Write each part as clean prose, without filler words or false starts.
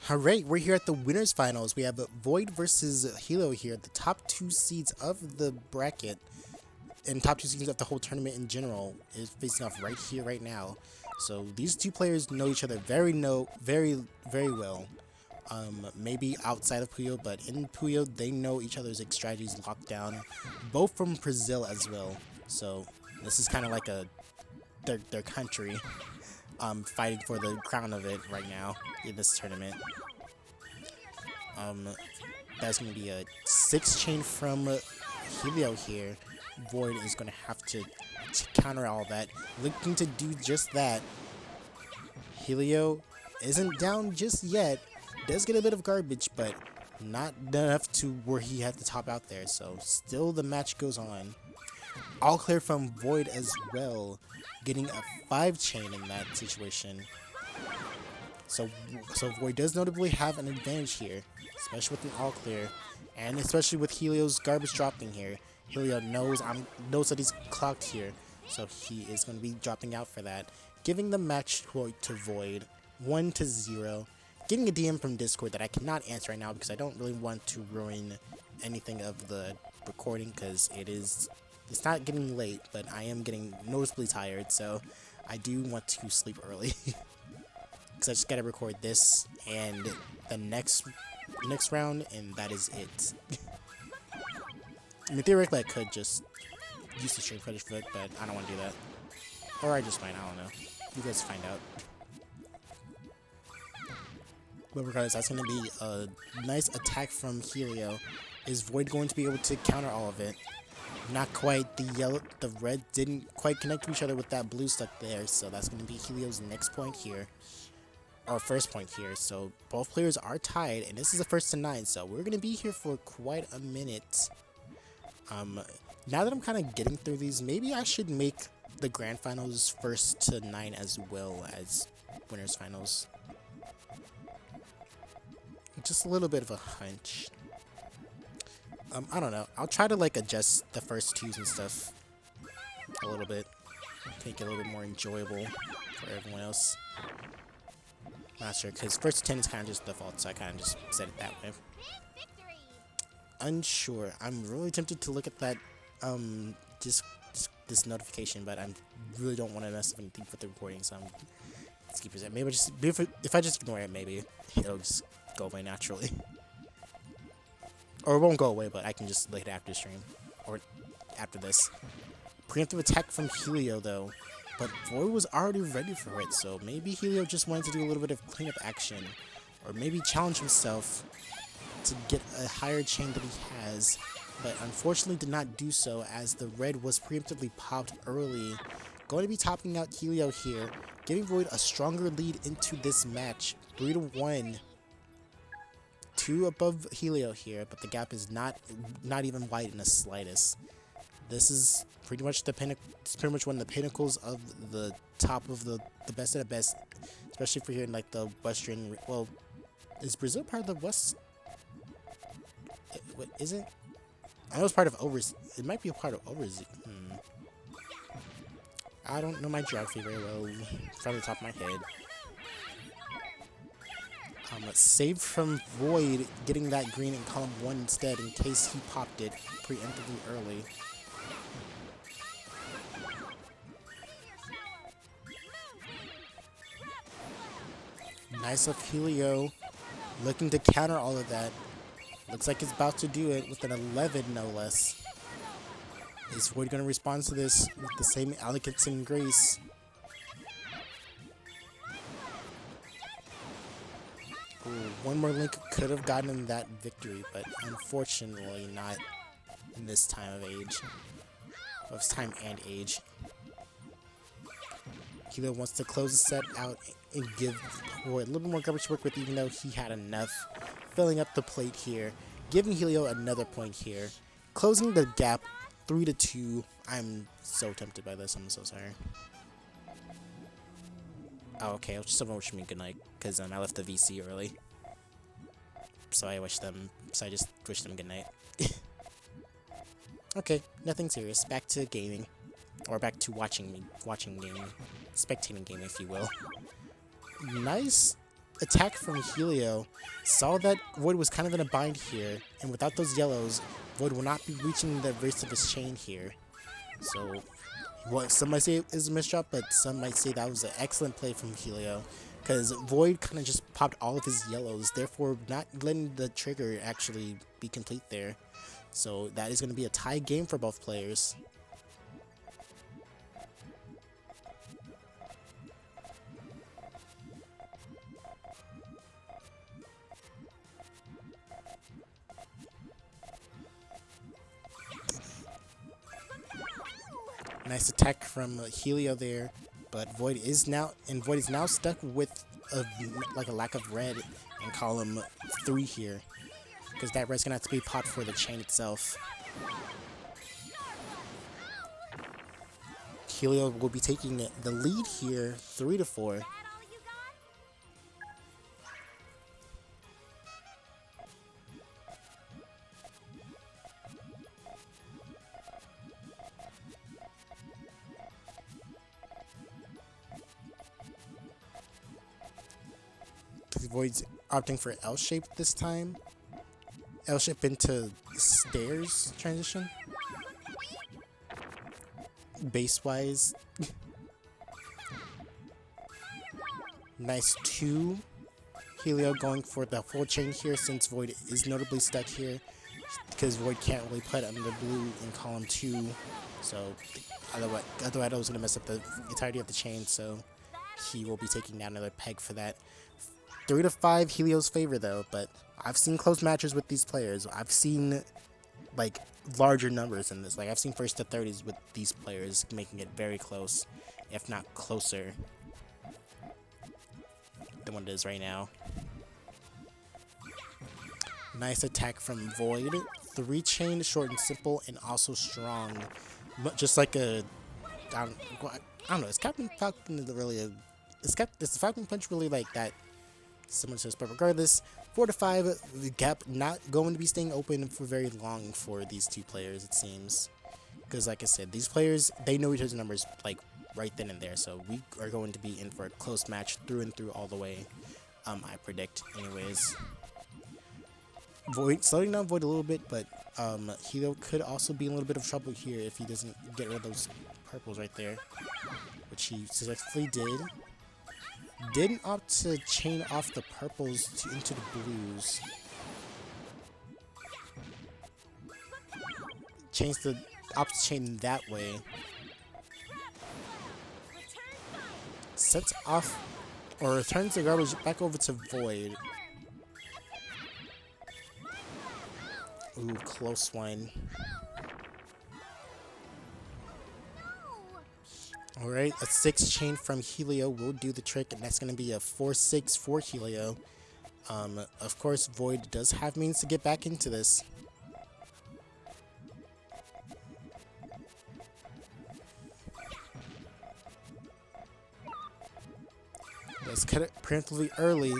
Alright, we're here at the winners finals. We have Void versus Hélio here, the top two seeds of the bracket, and top two seeds of the whole tournament in general is facing off right here, right now. So these two players know each other very well. Maybe outside of Puyo, but in Puyo, they know each other's strategies locked down, both from Brazil as well. So this is kind of like their country. Fighting for the crown of it right now in this tournament. That's going to be a 6-chain from Hélio here. Void is going to have to counter all that. Looking to do just that. Hélio isn't down just yet. Does get a bit of garbage, but not enough to where he had to top out there. So still the match goes on. All clear from Void as well, getting a 5-chain in that situation. So Void does notably have an advantage here, especially with an all clear, and especially with Hélio's garbage dropping here. Hélio knows that he's clocked here, so he is going to be dropping out for that, giving the match to Void 1-0. Getting a DM from Discord that I cannot answer right now because I don't really want to ruin anything of the recording because it's not getting late, but I am getting noticeably tired, so I do want to sleep early. Because I just gotta record this and the next round, and that is it. I mean, theoretically, I could just use the stream footage for it, but I don't want to do that. Or I just might, I don't know. You guys find out. But regardless, that's going to be a nice attack from Hélio. Is Void going to be able to counter all of it? Not quite. The red didn't quite connect to each other with that blue stuck there, so that's going to be Hélio's next point here. Or first point here, so both players are tied, and this is the 1st to 9, so we're going to be here for quite a minute. Now that I'm kind of getting through these, maybe I should make the grand finals 1st to 9 as well as winners finals. Just a little bit of a hunch. I don't know. I'll try to like adjust the first 2s and stuff a little bit. Make it a little bit more enjoyable for everyone else. Not sure, because 1st to 10 is kind of just default, so I kind of just set it that way. Unsure. I'm really tempted to look at that, this notification, but I really don't want to mess up anything with the recording, so I'm let's keep it. Maybe if I just ignore it, maybe it'll just go away naturally. Or it won't go away, but I can just look it after stream or after this. Preemptive attack from Hélio though. But Void was already ready for it, so maybe Hélio just wanted to do a little bit of cleanup action. Or maybe challenge himself to get a higher chain that he has. But unfortunately did not do so as the red was preemptively popped early. Going to be topping out Hélio here, giving Void a stronger lead into this match. 3-1. 2 above Hélio here, but the gap is not even wide in the slightest. This is pretty much it's pretty much one of the pinnacles of the top of the best of the best, especially for here in like the western. Well, is Brazil part of the west? What is it? I know it's part of overseas. It might be a part of overseas. I don't know my geography very well from the top of my head. Saved from Void getting that green in column 1 instead in case he popped it preemptively early. Nice of Hélio, looking to counter all of that. Looks like it's about to do it with an 11, no less. Is Void going to respond to this with the same elegance and grace? Ooh, one more link could have gotten him that victory, but unfortunately not in this time of age. Well, it's time and age. Hélio wants to close the set out and give Void a little bit more garbage to work with, even though he had enough. Filling up the plate here, giving Hélio another point here, closing the gap 3-2. I'm so tempted by this. I'm so sorry. Oh, okay. I was just wishing me good night because I left the VC early, so I just wished them good night. Okay, nothing serious. Back to gaming, or back to watching gaming, spectating game, if you will. Nice attack from Hélio saw that Void was kind of in a bind here, and without those yellows, Void will not be reaching the rest of his chain here. So, what some might say is a misdrop, but some might say that was an excellent play from Hélio, because Void kind of just popped all of his yellows, therefore not letting the trigger actually be complete there. So that is going to be a tie game for both players. Nice attack from Hélio there, but Void is now stuck with like a lack of red in column 3 here, because that red's gonna have to be popped for the chain itself. Hélio will be taking the lead here, 3-4. Void's opting for L-shape this time. L-shape into stairs transition. Base-wise. Nice 2. Hélio going for the full chain here since Void is notably stuck here, because Void can't really put under blue in column 2. So otherwise I was going to mess up the entirety of the chain, so he will be taking down another peg for that. 3-5 Hélio's favor though, but I've seen close matches with these players. I've seen like larger numbers in this. Like I've seen first to 30s with these players, making it very close, if not closer than what it is right now. Nice attack from Void. 3 chain, short and simple, and also strong. But just like a, I don't know. Is Captain Falcon really a? Is the Falcon Punch really like that? Similar to this, but regardless, 4-5, the gap not going to be staying open for very long for these two players, it seems. Because like I said, these players, they know each other's numbers like right then and there, so we are going to be in for a close match through and through all the way, I predict anyways. Void, slowing down Void a little bit, but Hélio could also be in a little bit of trouble here if he doesn't get rid of those purples right there, which he successfully did. Didn't opt to chain off the purples into the blues. Opt to chain that way. Sets off or returns the garbage back over to Void. Ooh, close one. Alright, a 6 chain from Hélio will do the trick, and that's going to be a 4-6 for Hélio. Of course, Void does have means to get back into this. Let's cut it preemptively early.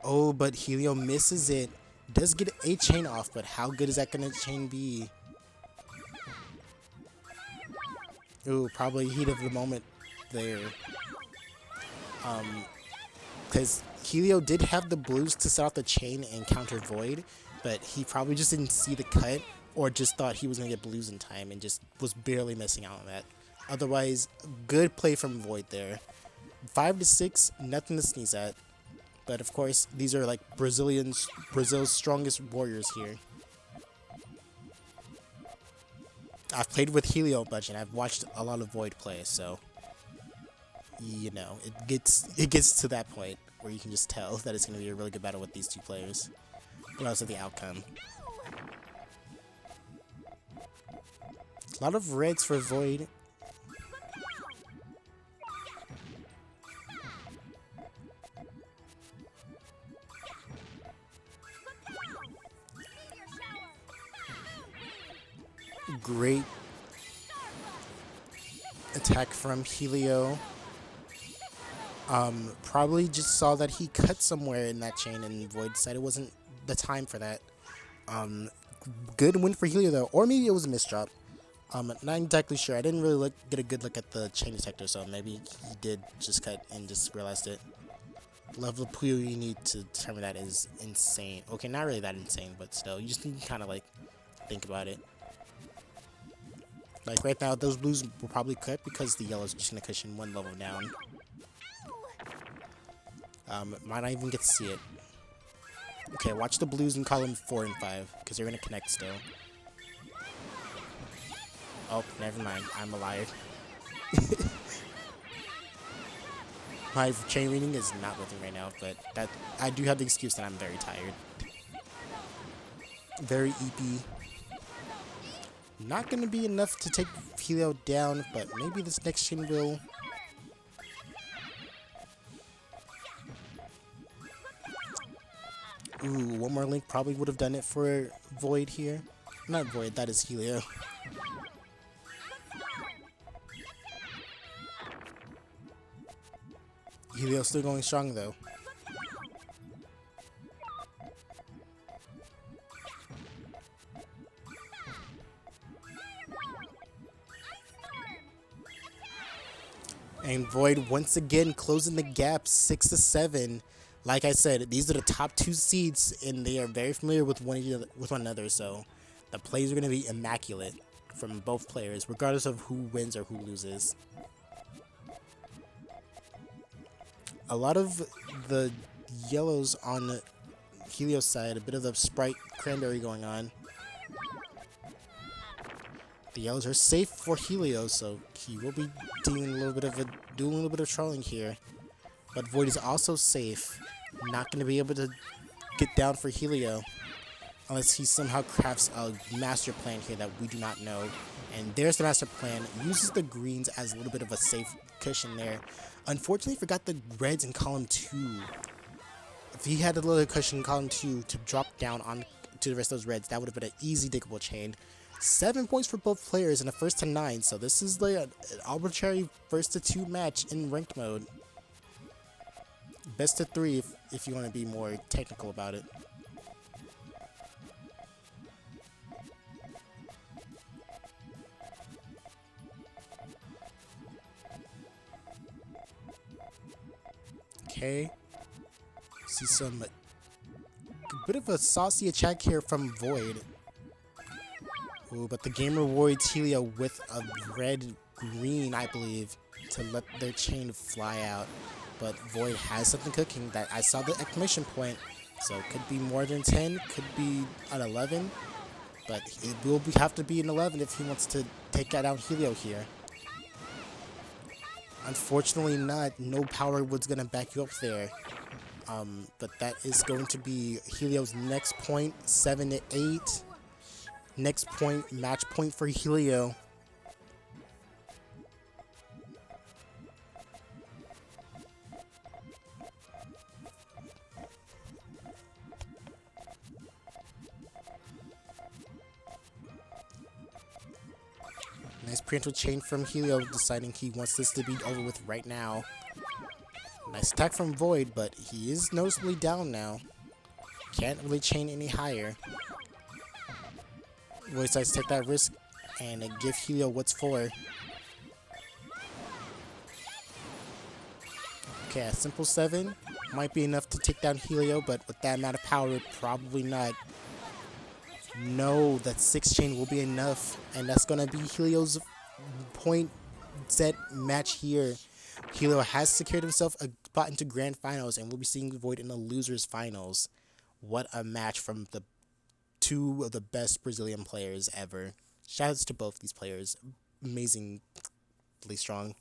Oh, but Hélio misses it. Does get a chain off, but how good is that going to chain be? Ooh, probably heat of the moment there. Because Hélio did have the blues to set off the chain and counter Void, but he probably just didn't see the cut, or just thought he was going to get blues in time and just was barely missing out on that. Otherwise, good play from Void there. 5-6, nothing to sneeze at. But of course, these are like Brazil's strongest warriors here. I've played with Hélio a bunch, and I've watched a lot of Void play, so you know it gets to that point where you can just tell that it's going to be a really good battle with these two players, regardless of the outcome. A lot of reds for Void. Great attack from Hélio. Probably just saw that he cut somewhere in that chain, and Void said it wasn't the time for that. Good win for Hélio though, or maybe it was a misdrop. Not exactly sure. I didn't really get a good look at the chain detector, so maybe he did just cut and just realized it. level of Puyo you need to determine that is insane. Okay, not really that insane, but still, you just need to kind of like think about it. Like right now, those blues will probably cut because the yellows are just gonna cushion one level down. Might not even get to see it. Okay, watch the blues in column 4 and 5 because they're gonna connect still. Oh, never mind. I'm a liar. My chain reading is not working right now, but that I do have the excuse that I'm very tired. Very EP. Not gonna be enough to take Hélio down, but maybe this next chain will. Ooh, one more link probably would have done it for Void here. Not Void, that is Hélio. Hélio still going strong though. And Void once again closing the gap 6-7. Like I said, these are the top 2 seeds, and they are very familiar with one another. So the plays are going to be immaculate from both players, regardless of who wins or who loses. A lot of the yellows on Hélio's side, a bit of the Sprite Cranberry going on. The yellows are safe for Hélio, so he will be doing a little bit of trolling here. But Void is also safe. Not going to be able to get down for Hélio unless he somehow crafts a master plan here that we do not know. And there's the master plan. Uses the greens as a little bit of a safe cushion there. Unfortunately, forgot the reds in column 2. If he had a little cushion in column 2 to drop down on to the rest of those reds, that would have been an easy diggable chain. 7 points for both players in a 1st to 9, so this is like an arbitrary 1st to 2 match in ranked mode. Best to 3 if you want to be more technical about it. Okay. See some bit of a saucy attack here from Void. Ooh, but the game rewards Hélio with a red-green, I believe, to let their chain fly out. But Void has something cooking. That I saw the exclamation point, so it could be more than 10, could be an 11, but it will have to be an 11 if he wants to take out Hélio here. Unfortunately not. No power was going to back you up there. But that is going to be Hélio's next point, 7-8. Next point, match point for Hélio. Nice preemptive chain from Hélio, deciding he wants this to be over with right now. Nice attack from Void, but he is noticeably down now. Can't really chain any higher. Void decides to take that risk and give Hélio what's for. Okay, a simple 7 might be enough to take down Hélio, but with that amount of power, probably not. No, that 6 chain will be enough, and that's going to be Hélio's point set match here. Hélio has secured himself a spot into Grand Finals, and we'll be seeing Void in the Losers Finals. What a match from the 2 of the best Brazilian players ever. Shoutouts to both these players. Amazingly strong.